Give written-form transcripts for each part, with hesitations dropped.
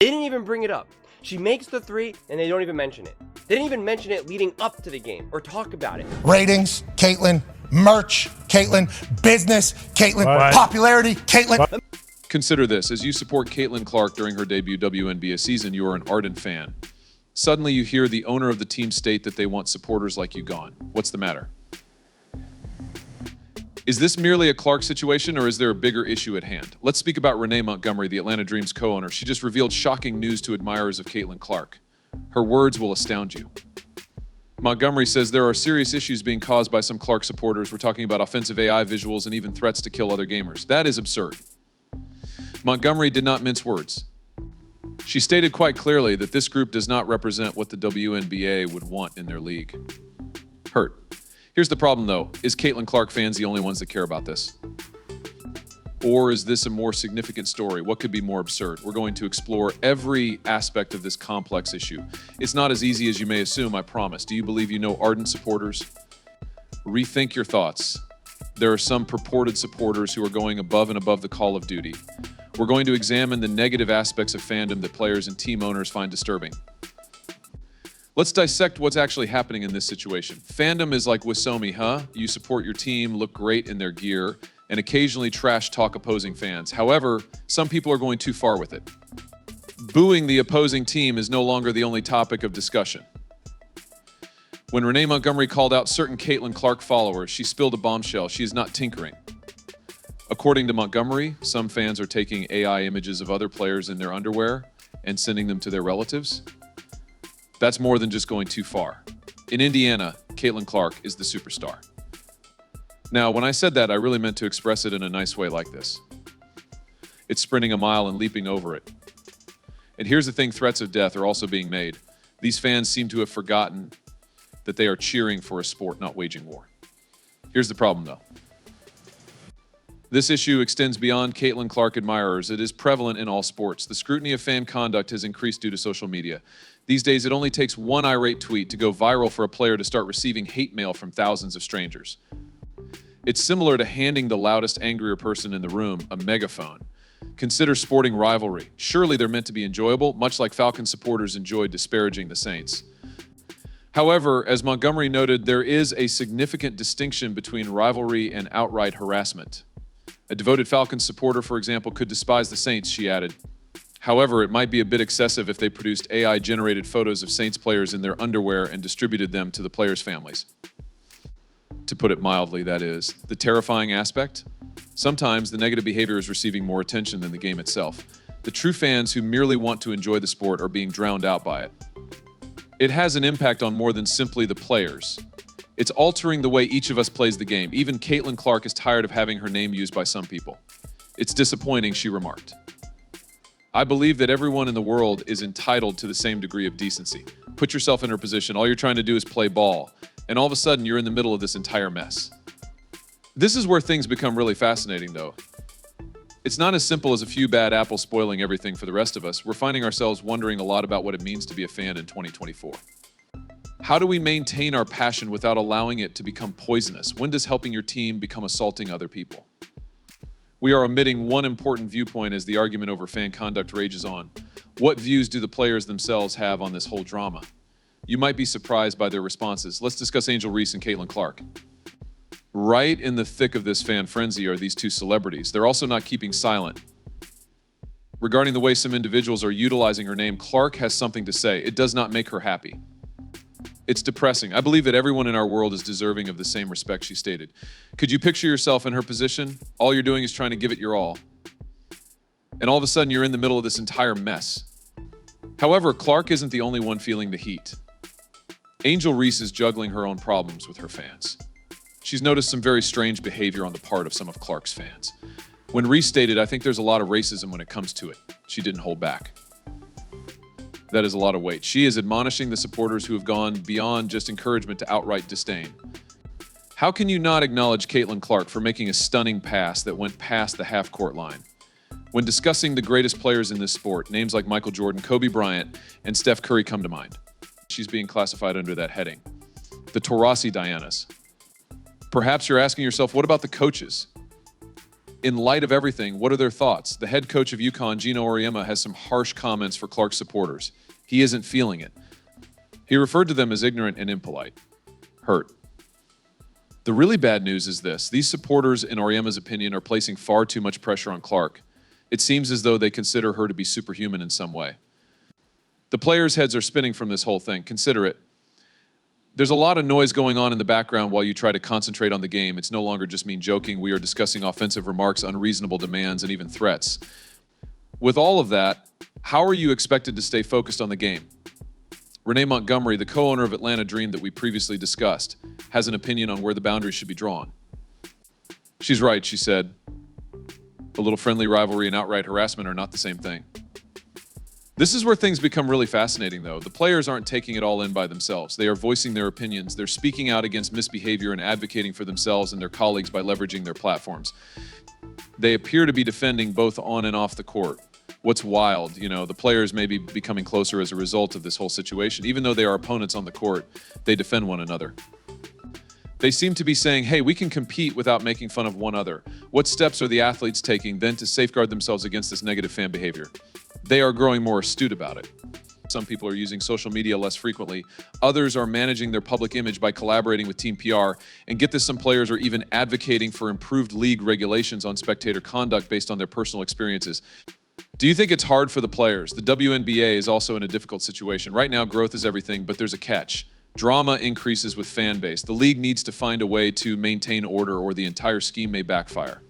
They didn't even bring it up. She makes the three, and they don't even mention it. They didn't even mention it leading up to the game or talk about it. Ratings, Caitlyn. Merch, Caitlyn. Business, Caitlyn. Popularity, Caitlyn. Consider this. As you support Caitlin Clark during her debut WNBA season, you are an ardent fan. Suddenly you hear the owner of the team state that they want supporters like you gone. What's the matter? Is this merely a Clark situation, or is there a bigger issue at hand? Let's speak about Renee Montgomery, the Atlanta Dream's co-owner. She just revealed shocking news to admirers of Caitlin Clark. Her words will astound you. Montgomery says there are serious issues being caused by some Clark supporters. We're talking about offensive AI visuals and even threats to kill other gamers. That is absurd. Montgomery did not mince words. She stated quite clearly that this group does not represent what the WNBA would want in their league. Hurt. Here's the problem, though. Is Caitlin Clark fans the only ones that care about this? Or is this a more significant story? What could be more absurd? We're going to explore every aspect of this complex issue. It's not as easy as you may assume, I promise. Do you believe you know ardent supporters? Rethink your thoughts. There are some purported supporters who are going above and above the call of duty. We're going to examine the negative aspects of fandom that players and team owners find disturbing. Let's dissect what's actually happening in this situation. Fandom is like Wisomi, huh? You support your team, look great in their gear, and occasionally trash talk opposing fans. However, some people are going too far with it. Booing the opposing team is no longer the only topic of discussion. When Renee Montgomery called out certain Caitlin Clark followers, she spilled a bombshell. She is not tinkering. According to Montgomery, some fans are taking AI images of other players in their underwear and sending them to their relatives. That's more than just going too far. In Indiana, Caitlin Clark is the superstar. Now, when I said that, I really meant to express it in a nice way like this. It's sprinting a mile and leaping over it. And here's the thing, threats of death are also being made. These fans seem to have forgotten that they are cheering for a sport, not waging war. Here's the problem, though. This issue extends beyond Caitlin Clark admirers. It is prevalent in all sports. The scrutiny of fan conduct has increased due to social media. These days, it only takes one irate tweet to go viral for a player to start receiving hate mail from thousands of strangers. It's similar to handing the loudest, angrier person in the room a megaphone. Consider sporting rivalry. Surely they're meant to be enjoyable, much like Falcon supporters enjoyed disparaging the Saints. However, as Montgomery noted, there is a significant distinction between rivalry and outright harassment. A devoted Falcons supporter, for example, could despise the Saints, she added. However, it might be a bit excessive if they produced AI-generated photos of Saints players in their underwear and distributed them to the players' families. To put it mildly, that is. The terrifying aspect? Sometimes the negative behavior is receiving more attention than the game itself. The true fans who merely want to enjoy the sport are being drowned out by it. It has an impact on more than simply the players. It's altering the way each of us plays the game. Even Caitlin Clark is tired of having her name used by some people. It's disappointing, she remarked. I believe that everyone in the world is entitled to the same degree of decency. Put yourself in her position. All you're trying to do is play ball. And all of a sudden, you're in the middle of this entire mess. This is where things become really fascinating, though. It's not as simple as a few bad apples spoiling everything for the rest of us. We're finding ourselves wondering a lot about what it means to be a fan in 2024. How do we maintain our passion without allowing it to become poisonous? When does helping your team become assaulting other people? We are omitting one important viewpoint as the argument over fan conduct rages on. What views do the players themselves have on this whole drama? You might be surprised by their responses. Let's discuss Angel Reese and Caitlin Clark. Right in the thick of this fan frenzy are these two celebrities. They're also not keeping silent. Regarding the way some individuals are utilizing her name, Clark has something to say. It does not make her happy. It's depressing. I believe that everyone in our world is deserving of the same respect, she stated. Could you picture yourself in her position? All you're doing is trying to give it your all. And all of a sudden, you're in the middle of this entire mess. However, Clark isn't the only one feeling the heat. Angel Reese is juggling her own problems with her fans. She's noticed some very strange behavior on the part of some of Clark's fans. When Reese stated, I think there's a lot of racism when it comes to it, she didn't hold back. That is a lot of weight. She is admonishing the supporters who have gone beyond just encouragement to outright disdain. How can you not acknowledge Caitlin Clark for making a stunning pass that went past the half-court line? When discussing the greatest players in this sport, names like Michael Jordan, Kobe Bryant, and Steph Curry come to mind. She's being classified under that heading. The Taurasi Dianas. Perhaps you're asking yourself, what about the coaches? In light of everything, what are their thoughts? The head coach of UConn, Gino Auriemma, has some harsh comments for Clark supporters. He isn't feeling it. He referred to them as ignorant and impolite. Hurt. The really bad news is this. These supporters, in Auriemma's opinion, are placing far too much pressure on Clark. It seems as though they consider her to be superhuman in some way. The players' heads are spinning from this whole thing. Consider it. There's a lot of noise going on in the background while you try to concentrate on the game. It's no longer just me joking. We are discussing offensive remarks, unreasonable demands, and even threats. With all of that, how are you expected to stay focused on the game? Renee Montgomery, the co-owner of Atlanta Dream that we previously discussed, has an opinion on where the boundaries should be drawn. She's right, she said. A little friendly rivalry and outright harassment are not the same thing. This is where things become really fascinating, though. The players aren't taking it all in by themselves. They are voicing their opinions. They're speaking out against misbehavior and advocating for themselves and their colleagues by leveraging their platforms. They appear to be defending both on and off the court. What's wild, the players may be becoming closer as a result of this whole situation. Even though they are opponents on the court, they defend one another. They seem to be saying, hey, we can compete without making fun of one another. What steps are the athletes taking then to safeguard themselves against this negative fan behavior? They are growing more astute about it. Some people are using social media less frequently. Others are managing their public image by collaborating with Team PR. And get this, some players are even advocating for improved league regulations on spectator conduct based on their personal experiences. Do you think it's hard for the players? The WNBA is also in a difficult situation. Right now, growth is everything, but there's a catch. Drama increases with fan base. The league needs to find a way to maintain order or the entire scheme may backfire.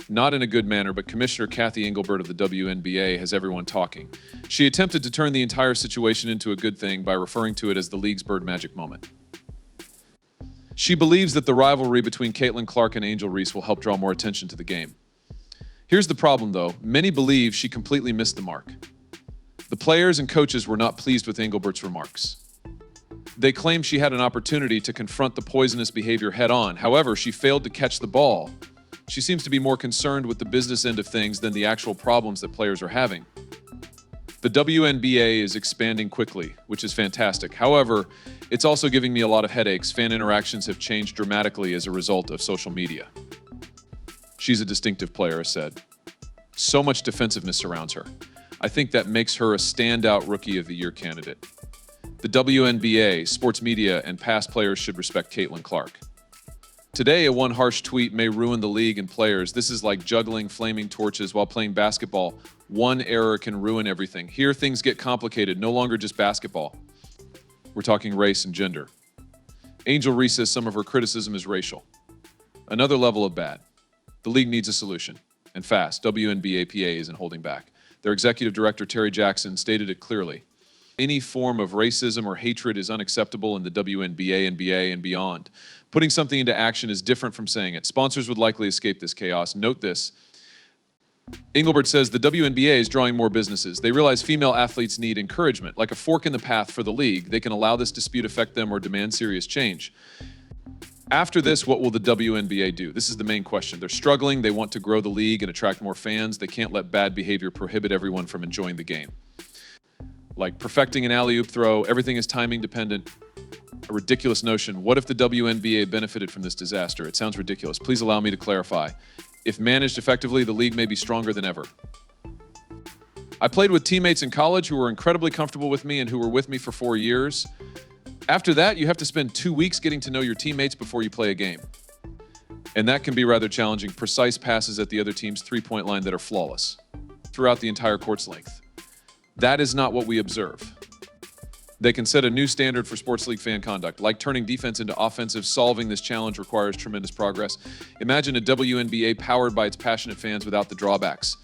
Not in a good manner, but Commissioner Kathy Engelbert of the WNBA has everyone talking. She attempted to turn the entire situation into a good thing by referring to it as the league's bird magic moment. She believes that the rivalry between Caitlin Clark and Angel Reese will help draw more attention to the game. Here's the problem, though. Many believe she completely missed the mark. The players and coaches were not pleased with Engelbert's remarks. They claim she had an opportunity to confront the poisonous behavior head-on. However, she failed to catch the ball. She seems to be more concerned with the business end of things than the actual problems that players are having. The WNBA is expanding quickly, which is fantastic. However, it's also giving me a lot of headaches. Fan interactions have changed dramatically as a result of social media. She's a distinctive player, I said. So much defensiveness surrounds her. I think that makes her a standout Rookie of the Year candidate. The WNBA, sports media, and past players should respect Caitlin Clark. Today, a one harsh tweet may ruin the league and players. This is like juggling flaming torches while playing basketball. One error can ruin everything. Here, things get complicated, no longer just basketball. We're talking race and gender. Angel Reese says some of her criticism is racial. Another level of bad. The league needs a solution, and fast. WNBA PA isn't holding back. Their executive director, Terry Jackson, stated it clearly. Any form of racism or hatred is unacceptable in the WNBA, NBA, and beyond. Putting something into action is different from saying it. Sponsors would likely escape this chaos. Note this. Engelbert says the WNBA is drawing more businesses. They realize female athletes need encouragement. Like a fork in the path for the league, they can allow this dispute affect them or demand serious change. After this, what will the WNBA do? This is the main question. They're struggling. They want to grow the league and attract more fans. They can't let bad behavior prohibit everyone from enjoying the game. Like perfecting an alley-oop throw, everything is timing dependent. A ridiculous notion. What if the WNBA benefited from this disaster? It sounds ridiculous. Please allow me to clarify. If managed effectively, the league may be stronger than ever. I played with teammates in college who were incredibly comfortable with me and who were with me for 4 years. After that, you have to spend 2 weeks getting to know your teammates before you play a game. And that can be rather challenging. Precise passes at the other team's three-point line that are flawless throughout the entire court's length. That is not what we observe. They can set a new standard for sports league fan conduct, like turning defense into offensive. Solving this challenge requires tremendous progress. Imagine a WNBA powered by its passionate fans without the drawbacks.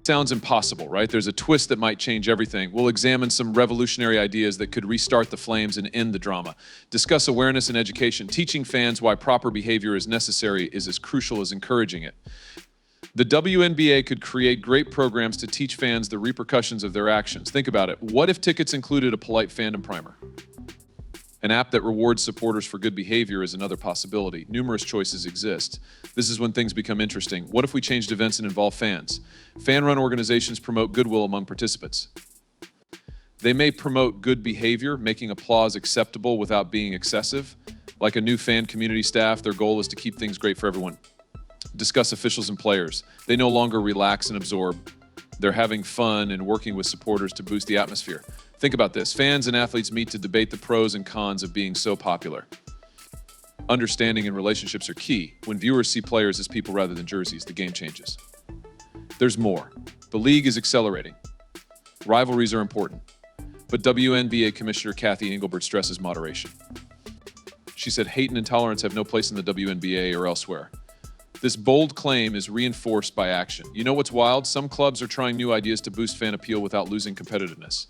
Sounds impossible, right? There's a twist that might change everything. We'll examine some revolutionary ideas that could restart the flames and end the drama. Discuss awareness and education. Teaching fans why proper behavior is necessary is as crucial as encouraging it. The WNBA could create great programs to teach fans the repercussions of their actions. Think about it. What if tickets included a polite fandom primer? An app that rewards supporters for good behavior is another possibility. Numerous choices exist. This is when things become interesting. What if we changed events and involved fans? Fan-run organizations promote goodwill among participants. They may promote good behavior, making applause acceptable without being excessive. Like a new fan community staff, their goal is to keep things great for everyone. discuss officials and players. They no longer relax and absorb. They're having fun and working with supporters to boost the atmosphere. Think about this. Fans and athletes meet to debate the pros and cons of being so popular. Understanding and relationships are key. When viewers see players as people rather than jerseys, the game changes. There's more. The league is accelerating. Rivalries are important. But WNBA Commissioner Kathy Engelbert stresses moderation. She said hate and intolerance have no place in the WNBA or elsewhere. This bold claim is reinforced by action. You know what's wild? Some clubs are trying new ideas to boost fan appeal without losing competitiveness.